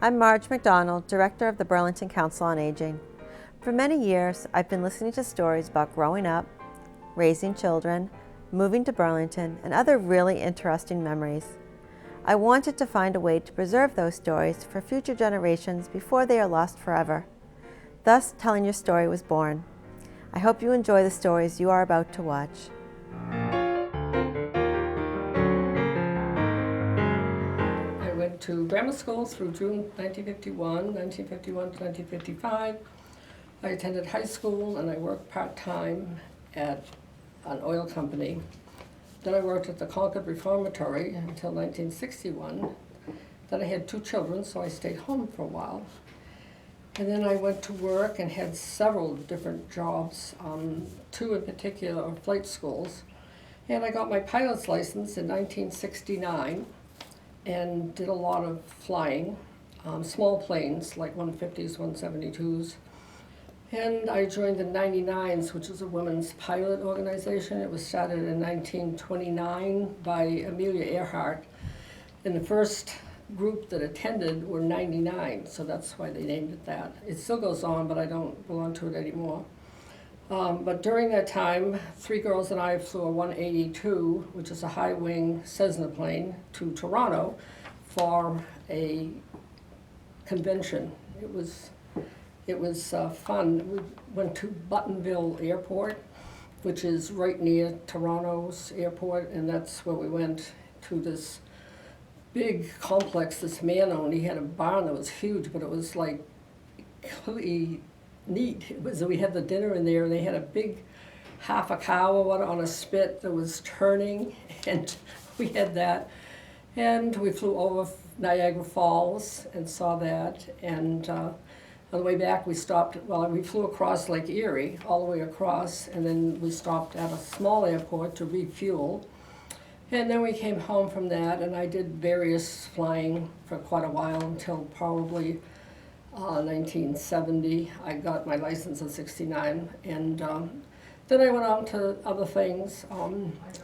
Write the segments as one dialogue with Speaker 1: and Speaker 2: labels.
Speaker 1: I'm Marge McDonald, Director of the Burlington Council on Aging. For many years, I've been listening to stories about growing up, raising children, moving to Burlington, and other really interesting memories. I wanted to find a way to preserve those stories for future generations before they are lost forever. Thus, Telling Your Story was born. I hope you enjoy the stories you are about to watch.
Speaker 2: I went to grammar school through June 1951 to 1955. I attended high school and I worked part-time at an oil company. Then I worked at the Concord Reformatory until 1961. Then I had 2 children, so I stayed home for a while. And then I went to work and had several different jobs, 2 in particular are flight schools. And I got my pilot's license in 1969 and did a lot of flying, small planes like 150s, 172s. And I joined the 99s, which is a women's pilot organization. It was started in 1929 by Amelia Earhart. And the first group that attended were 99, so that's why they named it that. It still goes on, but I don't belong to it anymore. But during that time, 3 girls and I flew a 182, which is a high-wing Cessna plane, to Toronto for a convention. It was fun. We went to Buttonville Airport, which is right near Toronto's airport, and that's where we went to this big complex this man owned. He had a barn that was huge, but it was like completely neat. We had the dinner in there, and they had a big half a cow or what on a spit that was turning, and we had that. And we flew over Niagara Falls and saw that, and on the way back we flew across Lake Erie, all the way across, and then we stopped at a small airport to refuel. And then we came home from that, and I did various flying for quite a while until probably 1970. I got my license in 69, and then I went on to other things.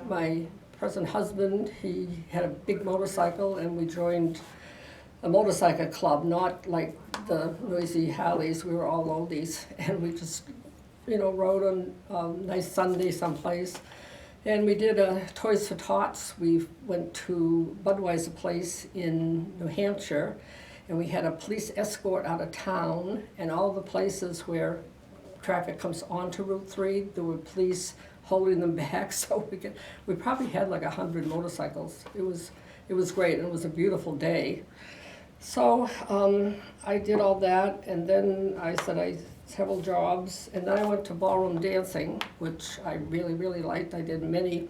Speaker 2: My present husband, he had a big motorcycle, and we joined a motorcycle club, not like the noisy Harleys. We were all oldies, and we just, rode on a nice Sunday someplace. And we did a Toys for Tots. We went to Budweiser Place in New Hampshire, and we had a police escort out of town, and all the places where traffic comes onto Route 3, there were police holding them back, so we probably had like 100 motorcycles. It was great, and it was a beautiful day. So I did all that, and then I said several jobs, and then I went to ballroom dancing, which I really, really liked. I did many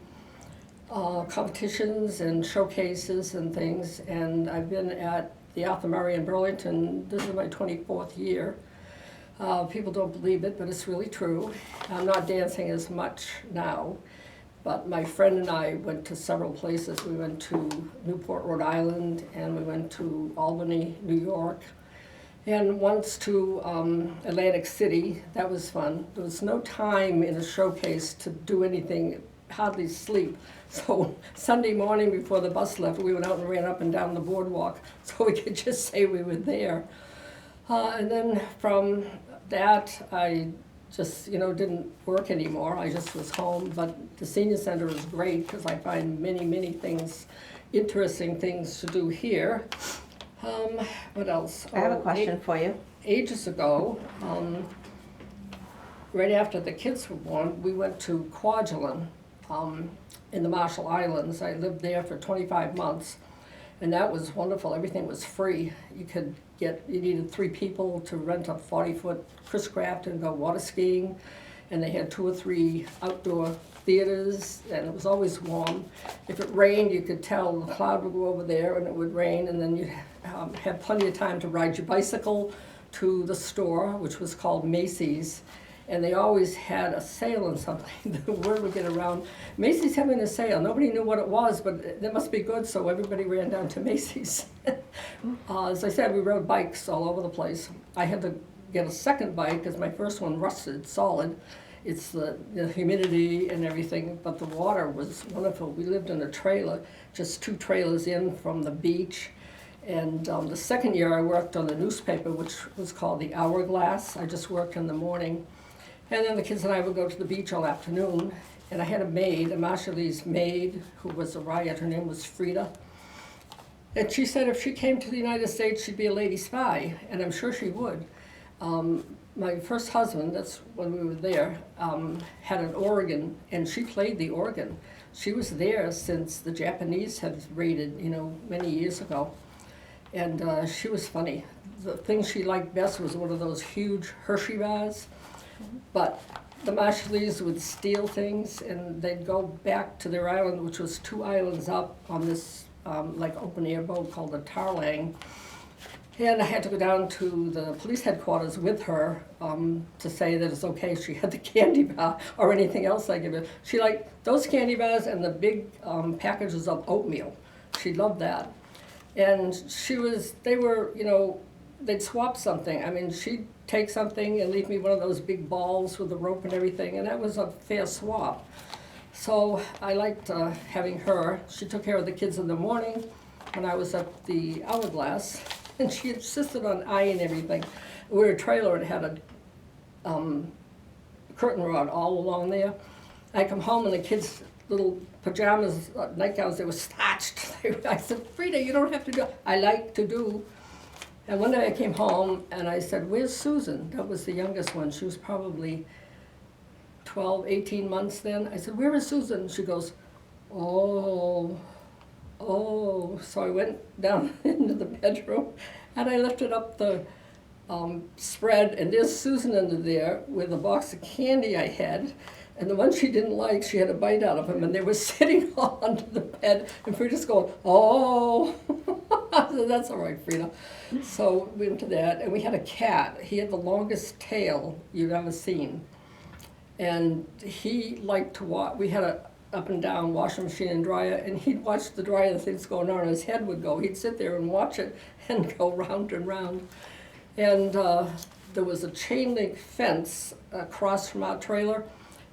Speaker 2: competitions and showcases and things, and I've been at the Arthur Murray in Burlington. This is my 24th year. People don't believe it, but it's really true. I'm not dancing as much now, but my friend and I went to several places. We went to Newport, Rhode Island, and we went to Albany, New York, and once to Atlantic City. That was fun. There was no time in a showcase to do anything, hardly sleep. So Sunday morning before the bus left, we went out and ran up and down the boardwalk so we could just say we were there. And then from that, I just, didn't work anymore. I just was home. But the senior center is great because I find many, many things, interesting things to do here. What else?
Speaker 1: I have a question for you.
Speaker 2: Ages ago, right after the kids were born, we went to Kwajalein in the Marshall Islands. I lived there for 25 months, and that was wonderful. Everything was free. You needed 3 people to rent a 40-foot Chris Craft and go water skiing, and they had 2 or 3 outdoor theaters, and it was always warm. If it rained, you could tell the cloud would go over there and it would rain, and then you'd have plenty of time to ride your bicycle to the store, which was called Macy's, and they always had a sale on something. The word would get around, Macy's having a sale. Nobody knew what it was, but it must be good, so everybody ran down to Macy's. As I said, we rode bikes all over the place. I had to get a second bike because my first one rusted solid. It's the humidity and everything, but the water was wonderful. We lived in a trailer, just 2 trailers in from the beach, And the second year I worked on the newspaper, which was called the Hourglass. I just worked in the morning. And then the kids and I would go to the beach all afternoon. And I had a maid, a Marshallese maid, who was a riot. Her name was Frida. And she said if she came to the United States, she'd be a lady spy. And I'm sure she would. My first husband, that's when we were there, had an organ, and she played the organ. She was there since the Japanese had raided, many years ago. And she was funny. The thing she liked best was one of those huge Hershey bars. But the Marshallese would steal things, and they'd go back to their island, which was 2 islands up on this open air boat called the Tarlang. And I had to go down to the police headquarters with her to say that it's okay if she had the candy bar or anything else I give her. She liked those candy bars and the big packages of oatmeal. She loved that. And they'd swap something. I mean, she'd take something and leave me one of those big balls with the rope and everything, and that was a fair swap. So I liked having her. She took care of the kids in the morning when I was at the Hourglass. And she insisted on eyeing everything. We were a trailer and had a curtain rod all along there. I come home and the kids' little pajamas, nightgowns, they were starched. I said, Frida, you don't have to do. I like to do. And one day I came home and I said, where's Susan? That was the youngest one. She was probably 12, 18 months then. I said, where is Susan? She goes, oh. So I went down into the bedroom and I lifted up the spread, and there's Susan under there with a box of candy I had, and the one she didn't like, she had a bite out of them, and they were sitting all under the bed, and Frida's going, oh. I said, that's all right, Frida. So we went to that, and we had a cat. He had the longest tail you've ever seen, and he liked to watch. We had a up and down washing machine and dryer, and he'd watch the dryer, the things going on, and his head would go. He'd sit there and watch it and go round and round. And there was a chain link fence across from our trailer,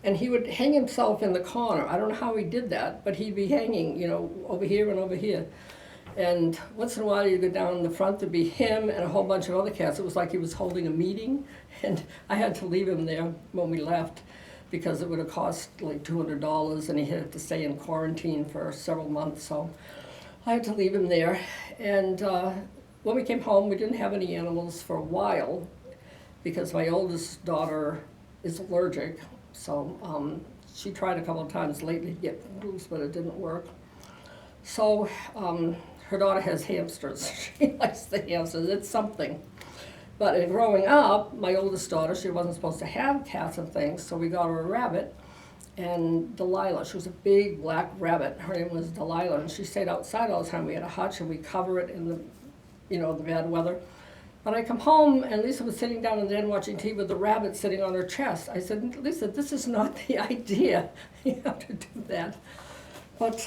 Speaker 2: and he would hang himself in the corner. I don't know how he did that, but he'd be hanging, over here and over here. And once in a while you'd go down the front, there'd be him and a whole bunch of other cats. It was like he was holding a meeting, and I had to leave him there when we left, because it would have cost like $200, and he had to stay in quarantine for several months, so I had to leave him there. And when we came home, we didn't have any animals for a while, because my oldest daughter is allergic, so she tried a couple of times lately to get loose, but it didn't work. So her daughter has hamsters. She likes the hamsters, it's something. But in growing up, my oldest daughter, she wasn't supposed to have cats and things, so we got her a rabbit. And Delilah, she was a big black rabbit. Her name was Delilah, and she stayed outside all the time. We had a hutch, and we cover it in the bad weather. When I come home, and Lisa was sitting down in the den watching TV with the rabbit sitting on her chest, I said, Lisa, this is not the idea. You have to do that. But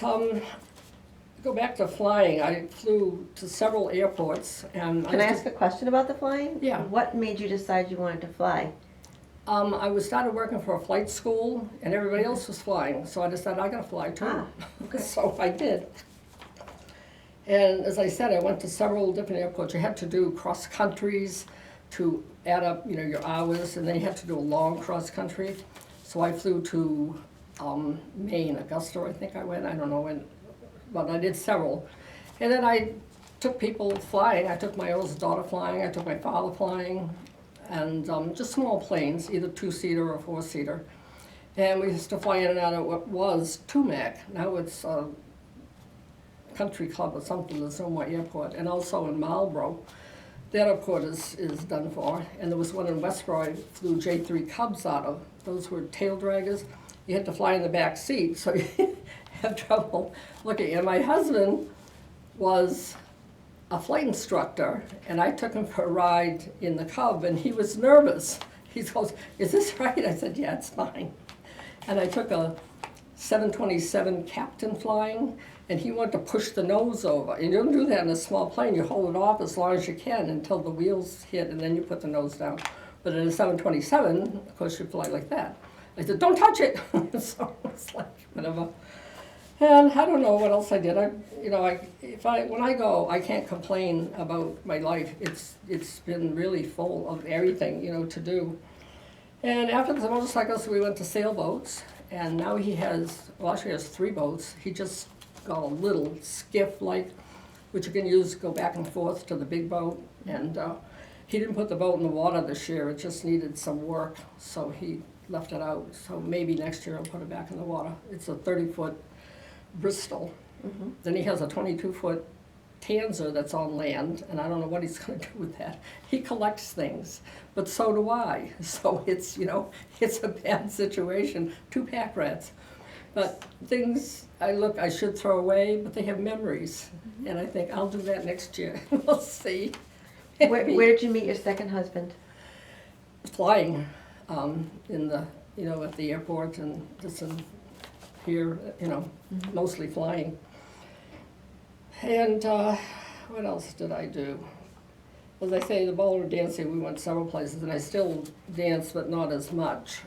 Speaker 2: go back to flying. I flew to several airports, and
Speaker 1: Can I ask a question about the flying?
Speaker 2: Yeah.
Speaker 1: What made you decide you wanted to fly?
Speaker 2: I started working for a flight school, and everybody else was flying, so I decided I gotta fly too.
Speaker 1: Okay.
Speaker 2: So I did. And as I said, I went to several different airports. You had to do cross countries to add up, your hours, and then you had to do a long cross country. So I flew to Maine, Augusta, I think I went. I don't know when. But I did several. And then I took people flying. I took my oldest daughter flying. I took my father flying. And just small planes, either 2-seater or 4-seater. And we used to fly in and out of what was Tumac. Now it's a country club or something, there's no more airport. And also in Marlborough. That airport is done for. And there was one in Westboro I flew J3 Cubs out of. Those were tail draggers. You had to fly in the back seat, so you have trouble looking. And my husband was a flight instructor, and I took him for a ride in the Cub, and he was nervous. He goes, is this right? I said, yeah, it's fine. And I took a 727 captain flying, and he wanted to push the nose over. And you don't do that in a small plane. You hold it off as long as you can until the wheels hit, and then you put the nose down. But in a 727, of course, you fly like that. I said, don't touch it. So it's like, whatever. And I don't know what else I did. When I go, I can't complain about my life. It's been really full of everything, to do. And after the motorcycles, we went to sailboats, and now actually has 3 boats. He just got a little skiff which you can use to go back and forth to the big boat. And he didn't put the boat in the water this year. It just needed some work, so he left it out. So maybe next year I'll put it back in the water. It's a 30-foot Bristol. Mm-hmm. Then he has a 22-foot Tanzer that's on land, and I don't know what he's going to do with that. He collects things, but so do I. So it's a bad situation. 2 pack rats, but things I should throw away, but they have memories, mm-hmm. and I think I'll do that next year. We'll see.
Speaker 1: Where did you meet your second husband?
Speaker 2: Flying, in the at the airport and just here, mm-hmm. mostly flying. And what else did I do? As I say, the ballroom dancing, we went several places, and I still dance, but not as much.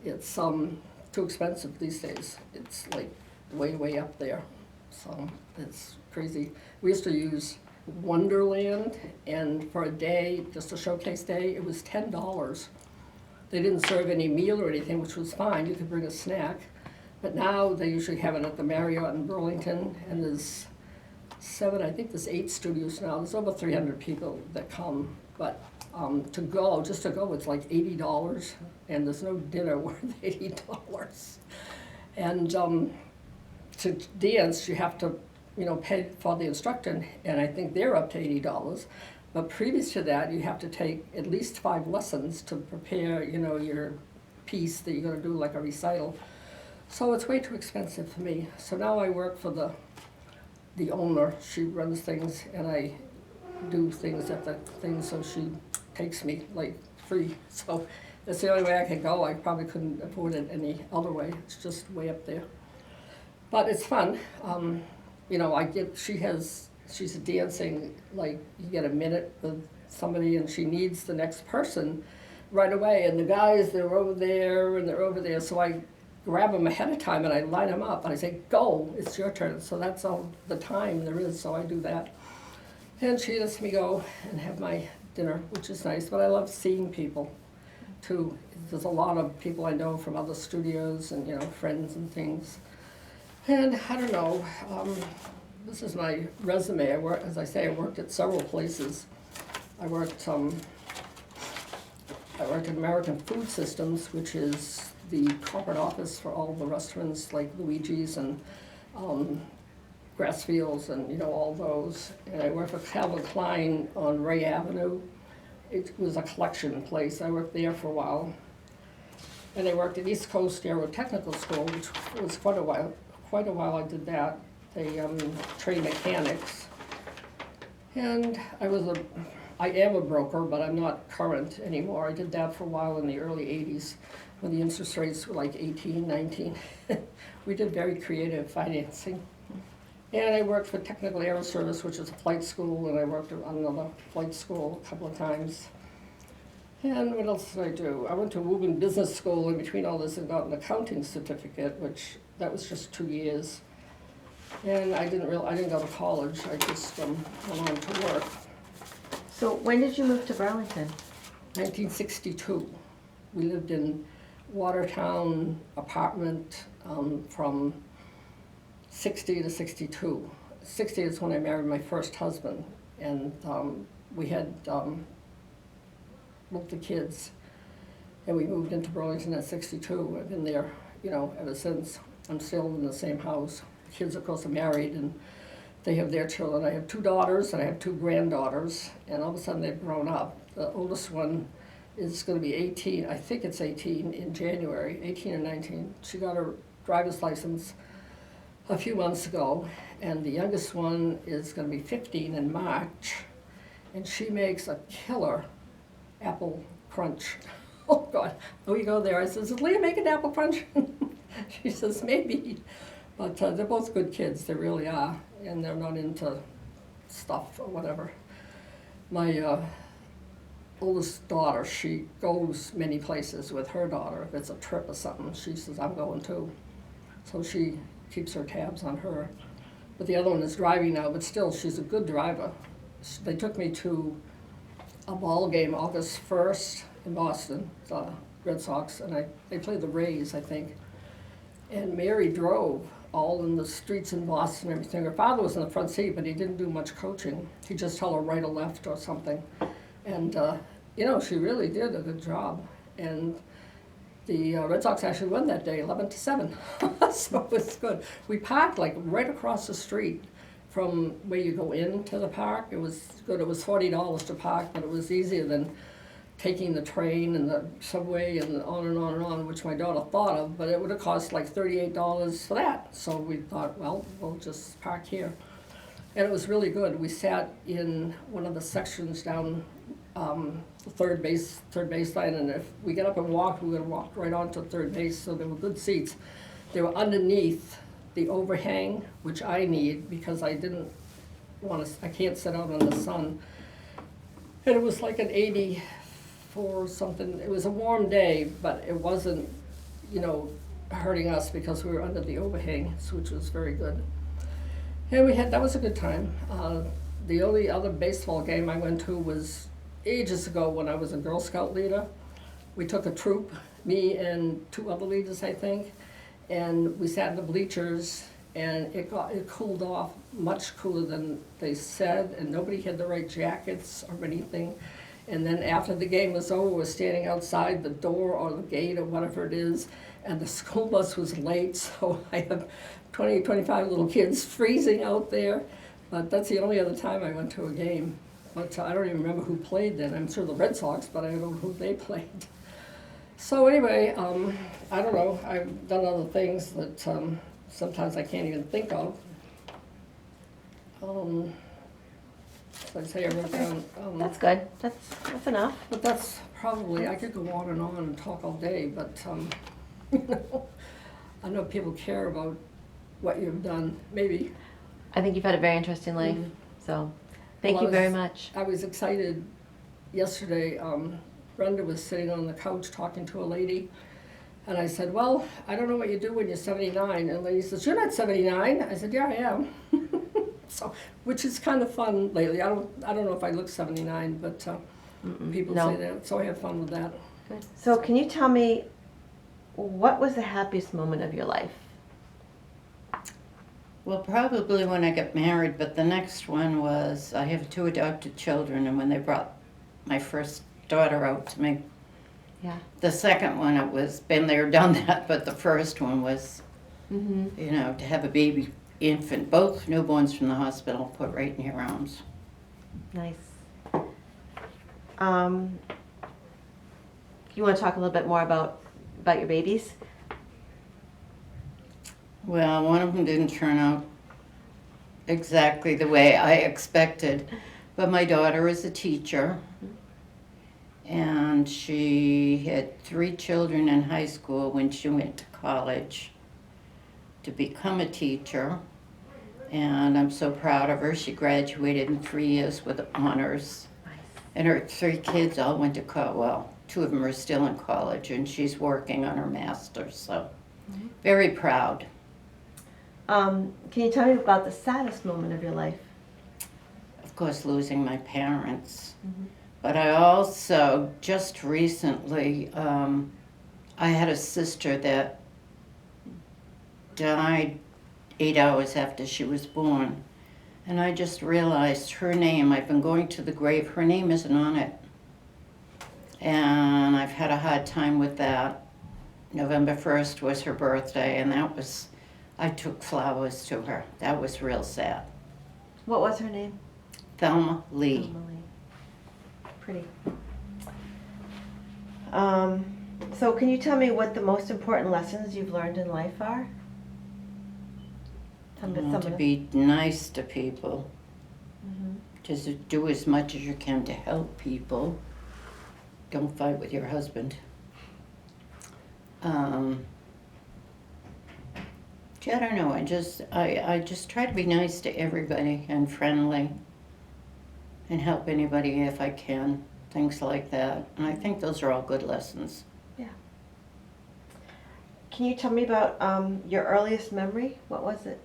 Speaker 2: It's too expensive these days. It's like way up there, so it's crazy. We used to use Wonderland, and for a day, just a showcase day, it was $10. They didn't serve any meal or anything, which was fine. You could bring a snack. But now they usually have it at the Marriott in Burlington, and there's 8 studios now. There's over 300 people that come. But just to go, it's like $80, and there's no dinner worth $80. And to dance, you have to, pay for the instructor, and I think they're up to $80. But previous to that, you have to take at least 5 lessons to prepare, your piece that you're going to do, like a recital. So it's way too expensive for me. So now I work for the owner. She runs things, and I do things at the thing, so she takes me free. So that's the only way I can go. I probably couldn't afford it any other way. It's just way up there. But it's fun. She's dancing, you get a minute with somebody, and she needs the next person right away. And the guys, they're over there, so I grab them ahead of time, and I line them up, and I say, go, it's your turn. So that's all the time there is, so I do that. And she lets me go and have my dinner, which is nice, but I love seeing people, too. There's a lot of people I know from other studios and, friends and things. And I don't know, this is my resume. I worked at several places. I worked at American Food Systems, which is the corporate office for all the restaurants like Luigi's and Grassfields and all those. And I worked for Calvin Klein on Ray Avenue. It was a collection place. I worked there for a while. And I worked at East Coast Aero Technical School, which was quite a while I did that. They train mechanics. And I am a broker, but I'm not current anymore. I did that for a while in the early 80s when the interest rates were like 18, 19. We did very creative financing. And I worked for Technical Aero Service, which is a flight school, and I worked on another flight school a couple of times. And what else did I do? I went to Woburn Business School in between all this and got an accounting certificate, which that was just 2 years. And I didn't go to college. I just went on to work.
Speaker 1: So when did you move to Burlington?
Speaker 2: 1962. We lived in Watertown apartment from 60 to 62. 60 is when I married my first husband, and we had both the kids, and we moved into Burlington at 62. I've been there, ever since. I'm still in the same house. The kids, of course, are married, and they have their children. I have 2 daughters, and I have 2 granddaughters, and all of a sudden they've grown up. The oldest one is going to be 18, I think it's 18 in January, 18 or 19. She got her driver's license a few months ago, and the youngest one is going to be 15 in March, and she makes a killer apple crunch. Oh God, we go there. I says, is Leah making apple crunch? She says, maybe. But they're both good kids, they really are, and they're not into stuff or whatever. My oldest daughter, she goes many places with her daughter. If it's a trip or something, she says, I'm going too. so she keeps her tabs on her. But the other one is driving now, but still, she's a good driver. They took me to a ball game August 1st in Boston, the Red Sox, and they played the Rays, I think. And Mary drove all in the streets in Boston and everything. Her father was in the front seat, but he didn't do much coaching. He'd just tell her right or left or something. And, you know, she really did a good job. And the Red Sox actually won that day, 11-7. So it was good. We parked like right across the street from where you go into the park. It was good. It was $40 to park, but it was easier than taking the train and the subway and on and on and on, which my daughter thought of, but it would have cost like $38 for that. So we thought, well, we'll just park here. And it was really good. We sat in one of the sections down the third baseline, and if we get up and walk, we would have walked right onto third base, so there were good seats. They were underneath the overhang, which I need because I can't sit out in the sun. And it was like an 84 something. It was a warm day, but it wasn't, you know, hurting us because we were under the overhang, which was very good. And that was a good time. The only other baseball game I went to was ages ago when I was a Girl Scout leader. We took a troop, me and 2 other leaders, I think, and we sat in the bleachers, and it cooled off much cooler than they said, and nobody had the right jackets or anything. And then after the game was over, we're standing outside the door or the gate or whatever it is, and the school bus was late, so I have 20, 25 little kids freezing out there. But that's the only other time I went to a game. But I don't even remember who played then. I'm sure the Red Sox, but I don't know who they played. So anyway, I don't know. I've done other things that sometimes I can't even think of. So I say I wrote down.
Speaker 1: That's good. That's enough.
Speaker 2: But that's probably, I could go on and talk all day, but you know, I know people care about what you've done, maybe.
Speaker 1: I think you've had a very interesting life, so thank you very much.
Speaker 2: I was excited yesterday. Brenda was sitting on the couch talking to a lady, and I said, well, I don't know what you do when you're 79. And the lady says, you're not 79. I said, yeah, I am. So, which is kind of fun lately. I don't know if I look 79, but people say that, so I have fun with that.
Speaker 1: Good. So can you tell me, what was the happiest moment of your life?
Speaker 3: Well, probably when I got married, but the next one was I have 2 adopted children, and when they brought my first daughter out to me.
Speaker 1: Yeah.
Speaker 3: The second one, it was been there, done that, but the first one was, you know, to have a baby infant, both newborns from the hospital, put right in your arms.
Speaker 1: Nice. You want to talk a little bit more about your babies?
Speaker 3: Well, one of them didn't turn out exactly the way I expected, but my daughter is a teacher, and she had 3 children in high school when she went to college to become a teacher, and I'm so proud of her. She graduated in 3 years with honors, and her 3 kids all went to college. Well, 2 of them are still in college, and she's working on her master's, so very proud.
Speaker 1: Can you tell me about the saddest moment of your life?
Speaker 3: Of course, losing my parents. But I also, just recently, I had a sister that died 8 hours after she was born. And I just realized her name, I've been going to the grave, her name isn't on it. And I've had a hard time with that. November 1st was her birthday, and that was, I took flowers to her. That was real sad.
Speaker 1: What was her name?
Speaker 3: Thelma Lee.
Speaker 1: Thelma Lee. Pretty. So can you tell me what the most important lessons you've learned in life are?
Speaker 3: To be nice to people. Just do as much as you can to help people. Don't fight with your husband. I don't know, I just try to be nice to everybody and friendly and help anybody if I can, things like that. And I think those are all good lessons.
Speaker 1: Yeah. Can you tell me about your earliest memory? What was it?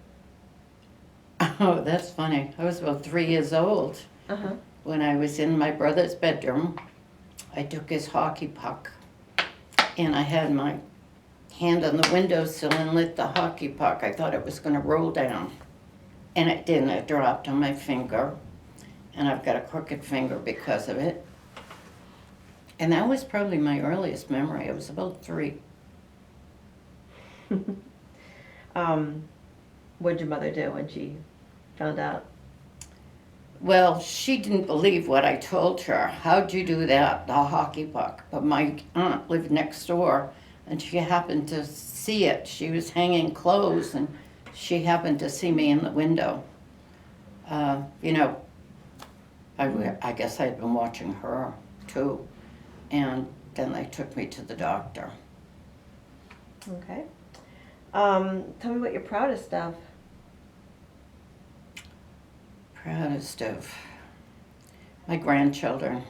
Speaker 3: Oh, that's funny. I was about 3 years old
Speaker 1: Uh-huh.
Speaker 3: when I was in my brother's bedroom. I took his hockey puck and I had my hand on the windowsill and lit the hockey puck. I thought it was going to roll down. And it didn't. It dropped on my finger. And I've got a crooked finger because of it. And that was probably my earliest memory. I was about 3.
Speaker 1: What'd your mother do when she found out?
Speaker 3: Well, she didn't believe what I told her. How'd you do that, the hockey puck? But my aunt lived next door, and she happened to see it. She was hanging clothes, and she happened to see me in the window. You know, I guess I'd been watching her, too. And then they took me to the doctor.
Speaker 1: Okay. Tell me what you're proudest of.
Speaker 3: Proudest of my grandchildren.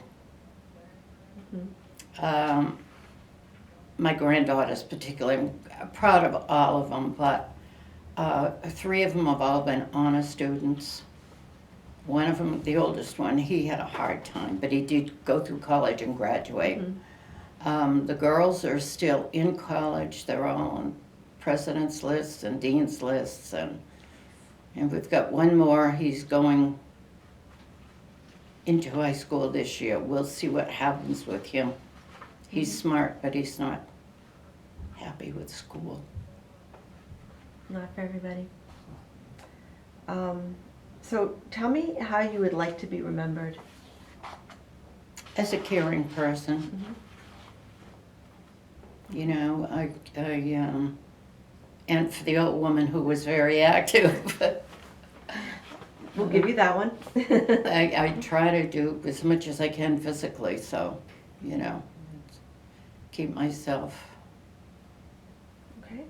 Speaker 3: My granddaughters particularly. I'm proud of all of them, but 3 of them have all been honor students. One of them, the oldest one, he had a hard time, but he did go through college and graduate. The girls are still in college. They're all on president's lists and dean's lists, and we've got one more. He's going into high school this year. We'll see what happens with him. He's smart, but he's not happy with school.
Speaker 1: Not for everybody. So tell me how you would like to be remembered.
Speaker 3: As a caring person, you know, and for the old woman who was very active.
Speaker 1: We'll give you that one.
Speaker 3: I try to do as much as I can physically, so, you know, keep myself.
Speaker 1: Okay.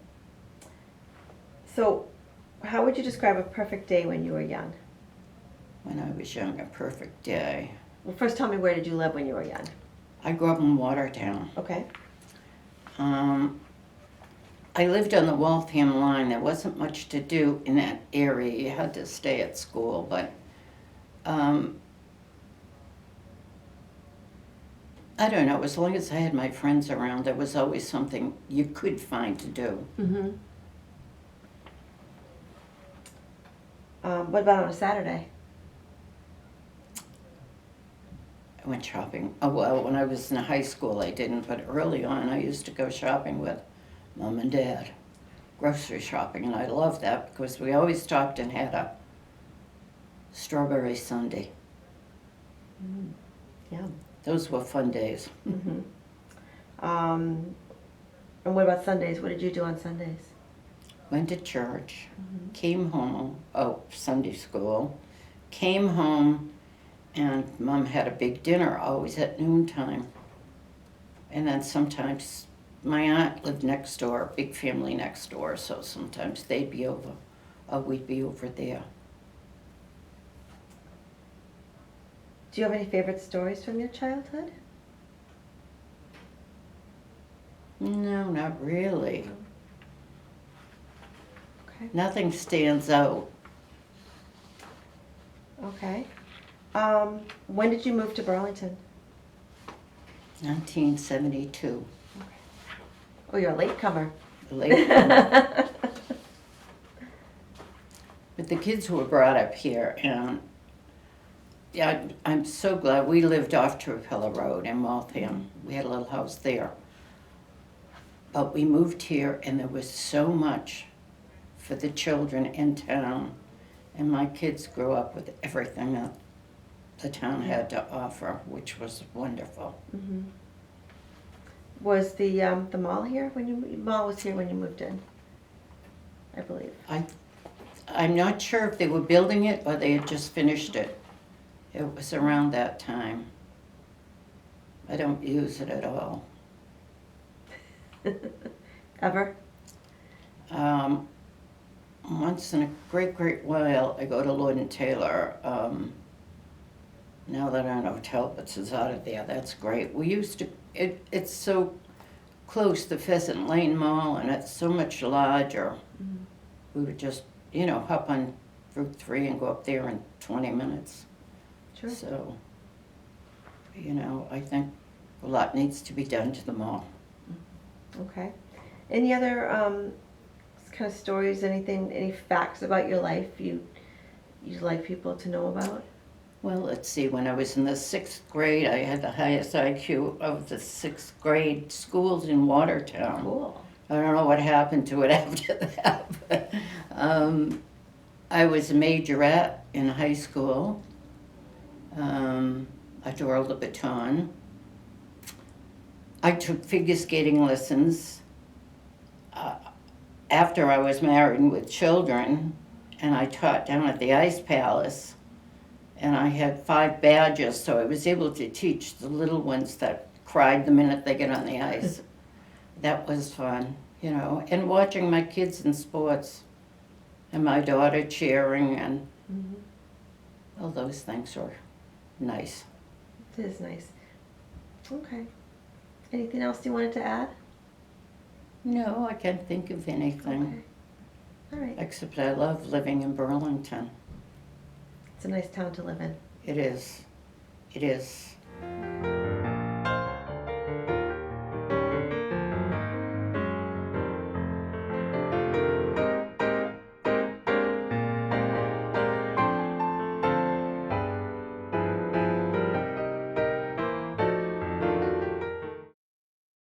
Speaker 1: So, how would you describe a perfect day when you were young?
Speaker 3: When I was young, a perfect day.
Speaker 1: Well, first tell me, where did you live when you were young?
Speaker 3: I grew up in Watertown.
Speaker 1: Okay.
Speaker 3: I lived on the Waltham line. There wasn't much to do in that area. You had to stay at school, but I don't know. As long as I had my friends around, there was always something you could find to do.
Speaker 1: What about on a Saturday?
Speaker 3: I went shopping. Oh, well, when I was in high school, I didn't, but early on, I used to go shopping with Mom and Dad, grocery shopping, and I loved that because we always stopped and had a strawberry sundae.
Speaker 1: Yeah.
Speaker 3: Those were fun days.
Speaker 1: And what about Sundays? What did you do on Sundays?
Speaker 3: Went to church, came home, Sunday school, came home, and Mom had a big dinner always at noontime. And then sometimes my aunt lived next door, big family next door, so sometimes they'd be over, or we'd be over there.
Speaker 1: Do you have any favorite stories from your childhood?
Speaker 3: No, not really.
Speaker 1: Okay.
Speaker 3: Nothing stands out.
Speaker 1: Okay. When did you move to Burlington?
Speaker 3: 1972.
Speaker 1: Oh, you're a latecomer.
Speaker 3: Late. But the kids were brought up here, and yeah, I'm so glad. We lived off Tripilla Road in Waltham. We had a little house there. But we moved here, and there was so much for the children in town, and my kids grew up with everything that the town had to offer, which was wonderful.
Speaker 1: Was the mall here when you mall was here when you moved in? I believe.
Speaker 3: I'm not sure if they were building it or they had just finished it. It was around that time. I don't use it at all.
Speaker 1: Ever?
Speaker 3: Once in a great while, I go to Lord and Taylor. Now that I know Talbots is out of there, that's great. We used to, it's so close to Pheasant Lane Mall, and it's so much larger. We would just, hop on Route 3 and go up there in 20 minutes.
Speaker 1: Sure.
Speaker 3: So, I think a lot needs to be done to the mall.
Speaker 1: Okay. Any other kind of stories, any facts about your life you'd like people to know about?
Speaker 3: Well, let's see, when I was in the 6th grade, I had the highest IQ of the 6th grade schools in Watertown.
Speaker 1: Cool.
Speaker 3: I don't know what happened to it after that. But, I was a majorette in high school. I twirled the baton. I took figure skating lessons after I was married and with children, and I taught down at the Ice Palace. And I had 5 badges, so I was able to teach the little ones that cried the minute they get on the ice. That was fun, and watching my kids in sports and my daughter cheering, and all those things were nice.
Speaker 1: It is nice. Okay. Anything else you wanted to add?
Speaker 3: No, I can't think of anything.
Speaker 1: Okay. All right.
Speaker 3: Except I love living in Burlington.
Speaker 1: It's a nice town to live in.
Speaker 3: It is. It is.